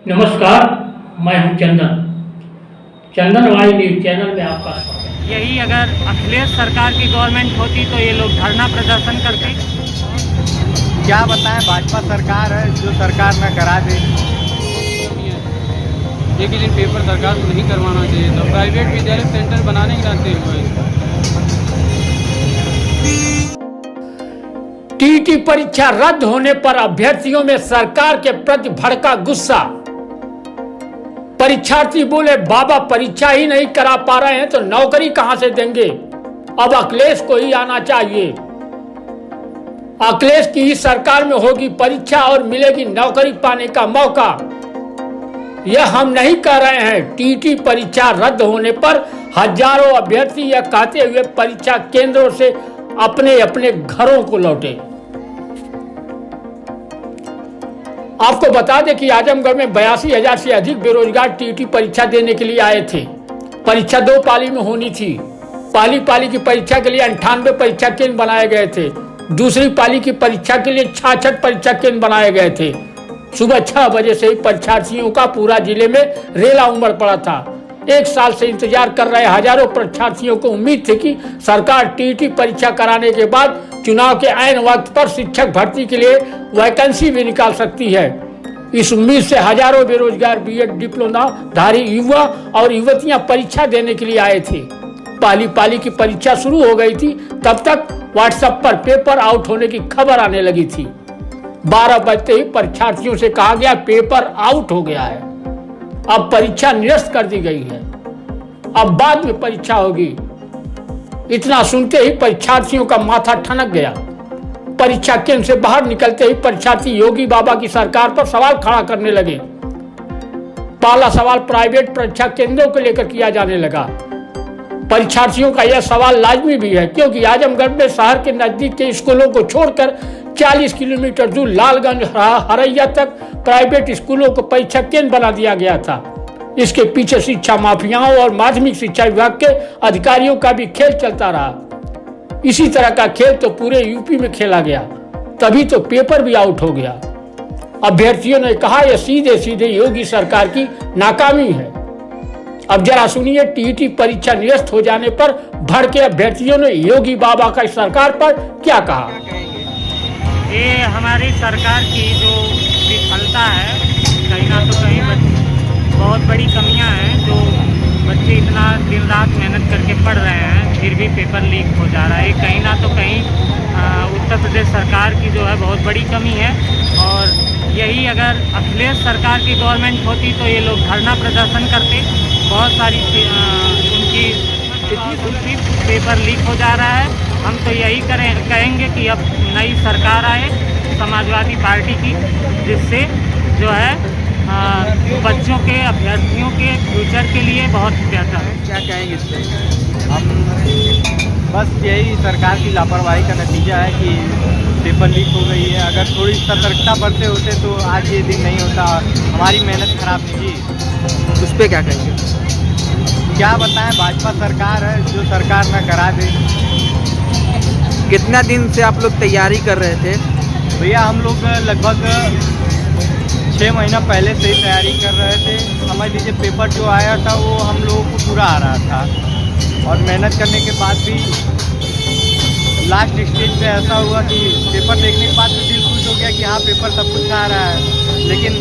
नमस्कार, मैं हूं चंदन। चंदनवाई न्यूज चैनल में आपका स्वागत है। यही अगर अखिलेश सरकार की गवर्नमेंट होती तो ये लोग धरना प्रदर्शन करते। क्या बताएं, भाजपा सरकार है जो सरकार न करा दे। एक ही दिन पेपर सरकार को नहीं करवाना चाहिए, तो प्राइवेट विद्यालय सेंटर बनाने के नाते हुए। टीईटी परीक्षा रद्द होने पर अभ्यर्थियों में सरकार के प्रति भड़का गुस्सा। परीक्षार्थी बोले, बाबा परीक्षा ही नहीं करा पा रहे हैं तो नौकरी कहां से देंगे। अब अखिलेश को ही आना चाहिए। अखिलेश की ही सरकार में होगी परीक्षा और मिलेगी नौकरी पाने का मौका। यह हम नहीं कह रहे हैं। टीईटी परीक्षा रद्द होने पर हजारों अभ्यर्थी यह कहते हुए परीक्षा केंद्रों से अपने अपने घरों को लौटे। आपको बता दें कि आजमगढ़ में 82,000 से अधिक बेरोजगार टीईटी परीक्षा देने के लिए आए थे। परीक्षा 2 पाली में होनी थी। पहली पाली की परीक्षा के लिए 98 परीक्षा केंद्र बनाए गए थे। दूसरी पाली की परीक्षा के लिए 66 परीक्षा केंद्र बनाए गए थे। सुबह 6 बजे से ही परीक्षार्थियों का पूरा जिले में रेला उमड़ पड़ा था। 1 साल से इंतजार कर रहे हजारों परीक्षार्थियों को उम्मीद थी कि सरकार टीईटी परीक्षा कराने के बाद चुनाव के ऐन वक्त पर शिक्षक भर्ती के लिए वैकेंसी भी निकाल सकती है। इस उम्मीद से हजारों बेरोजगार बीएड डिप्लोमा धारी युवा और युवतियां परीक्षा देने के लिए आए थे। पहली पाली की परीक्षा शुरू हो गई थी, तब तक व्हाट्सएप पर पेपर आउट होने की खबर आने लगी थी। 12 बजते ही परीक्षार्थियों से कहा गया पेपर आउट हो गया है, अब परीक्षा निरस्त कर दी गई है, अब बाद में परीक्षा होगी। इतना सुनते ही परीक्षार्थियों का माथा ठनक गया। परीक्षा केंद्र से बाहर निकलते ही परीक्षार्थी योगी बाबा की सरकार पर सवाल खड़ा करने लगे। पहला सवाल प्राइवेट परीक्षा केंद्रों को लेकर किया जाने लगा। परीक्षार्थियों का यह सवाल लाजमी भी है, क्योंकि आजमगढ़ में शहर के नजदीक के स्कूलों को छोड़कर 40 किलोमीटर दूर लालगंज हरैया तक प्राइवेट स्कूलों को परीक्षा केंद्र बना दिया गया था। इसके पीछे शिक्षा माफियाओं और माध्यमिक शिक्षा विभाग के अधिकारियों का भी खेल चलता रहा। इसी तरह का खेल तो पूरे यूपी में खेला गया, तभी तो पेपर भी आउट हो गया। अभ्यर्थियों ने कहा यह सीधे सीधे योगी सरकार की नाकामी है। अब जरा सुनिए टीईटी परीक्षा निरस्त हो जाने पर भड़के अभ्यर्थियों ने योगी बाबा का सरकार पर क्या कहा। ये हमारी सरकार की जो विफलता है, कहीं ना तो कहीं बहुत बड़ी कमियां हैं। जो बच्चे इतना दिन रात मेहनत करके पढ़ रहे हैं, फिर भी पेपर लीक हो जा रहा है। कहीं ना तो कहीं उत्तर प्रदेश सरकार की जो है बहुत बड़ी कमी है। और यही अगर अखिलेश सरकार की गवर्नमेंट होती तो ये लोग धरना प्रदर्शन करते। बहुत सारी उनकी पेपर लीक हो जा रहा है। हम तो यही कहेंगे कि अब नई सरकार आए समाजवादी पार्टी की, जिससे जो है बच्चों के अभ्यर्थियों के फ्यूचर के लिए बहुत बेहतर है। क्या कहेंगे इस पर? हम बस यही सरकार की लापरवाही का नतीजा है कि पेपर लीक हो गई है। अगर थोड़ी सतर्कता बरते होते तो आज ये दिन नहीं होता। हमारी मेहनत खराब कीजिए, उस पर क्या कहेंगे? क्या बताएं, भाजपा सरकार है जो सरकार न करा दे। कितना दिन से आप लोग तैयारी कर रहे थे? भैया हम लोग लगभग 6 महीना पहले से ही तैयारी कर रहे थे। समझ लीजिए पेपर जो आया था वो हम लोगों को पूरा आ रहा था, और मेहनत करने के बाद भी लास्ट स्टेज पे ऐसा हुआ कि पेपर देखने के बाद तो दिल खुश हो गया कि हाँ पेपर सब कुछ आ रहा है, लेकिन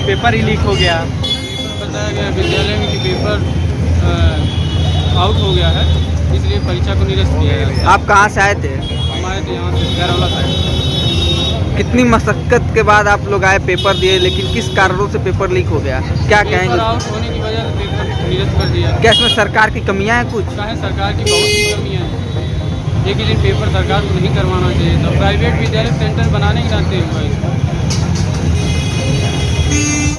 पेपर ही लीक हो गया। बताया गया विद्यालय में कि पेपर आउट हो गया है, इसलिए परीक्षा को निरस्त किया गया। आप कहाँ से आए थे? हमारे तो यहाँ से खैरौला साइड। कितनी मशक्कत के बाद आप लोग आए, पेपर दिए, लेकिन किस कारणों से पेपर लीक हो गया, क्या कहेंगे? पेपर आउट होने की वजह से पेपर निरस्त कर दिया। क्या इसमें सरकार की कमियां हैं? कुछ चाहे सरकार की बहुत सी कमियाँ हैं। एक ही दिन पेपर सरकार को नहीं करवाना चाहिए, तो प्राइवेट विद्यालय सेंटर बनाने के नाते हुए।